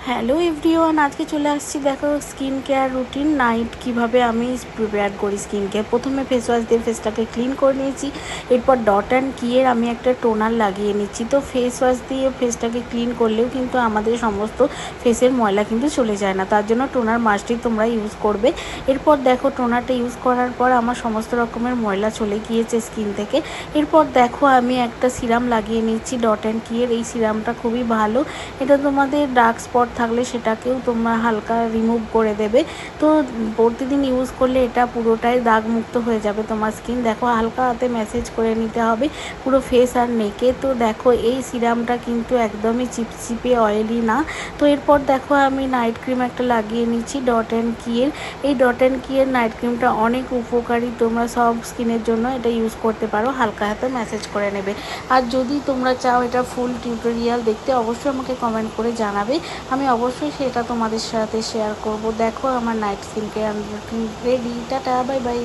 Hello everyone, আজকে চলে আসছি দেখো স্কিন কেয়ার রুটিন নাইট কিভাবে আমি প্রিপেয়ার করি স্কিন কেয়ার। প্রথমে ফেস ওয়াশ দিয়ে ফেসটাকে ক্লিন করে নিয়েছি। এরপর ডট অ্যান্ড কিয়ের আমি একটা টোনার লাগিয়ে নিচ্ছি। তো ফেস ওয়াশ দিয়ে ফেসটাকে ক্লিন করলেও কিন্তু আমাদের সমস্ত ফেসের ময়লা কিন্তু চলে যায় না, তার জন্য টোনার মাস্টই তোমরা ইউজ করবে। এরপর দেখো টোনারটা ইউজ করার পর আমার সমস্ত রকমের ময়লা চলে গিয়েছে স্কিন থেকে। এরপর দেখো আমি একটা সিরাম লাগিয়ে নিচ্ছি ডট অ্যান্ড কিয়ের। এই সিরামটা খুবই ভালো, এটা তোমাদের ডার্ক স্পট থাকলে সেটাকেও তোমরা হালকা রিমুভ করে দেবে। তো প্রতিদিন ইউজ করলে এটা পুরোটাই দাগ মুক্ত হয়ে যাবে তোমার স্কিন। দেখো হালকা হাতে ম্যাসেজ করে নিতে হবে পুরো ফেস আর নেকে। তো দেখো এই সিরামটা কিন্তু একদমই চিপচিপে অয়েলি না। তো এরপর দেখো আমি নাইট ক্রিম একটা লাগিয়ে নিচ্ছি ডট অ্যান্ড কিয়ের। এই ডট অ্যান্ড কিয়ের নাইট ক্রিমটা অনেক উপকারী, তোমরা সব স্কিনের জন্য এটা ইউজ করতে পারো। হালকা হাতে ম্যাসেজ করে নেবে। আর যদি তোমরা চাও এটা ফুল টিউটোরিয়াল দেখতে, অবশ্যই আমাকে কমেন্ট করে জানাবে, আমি অবশ্যই সেটা তোমাদের সাথে শেয়ার করব। দেখো আমার night skin care ready. Tata, bye bye.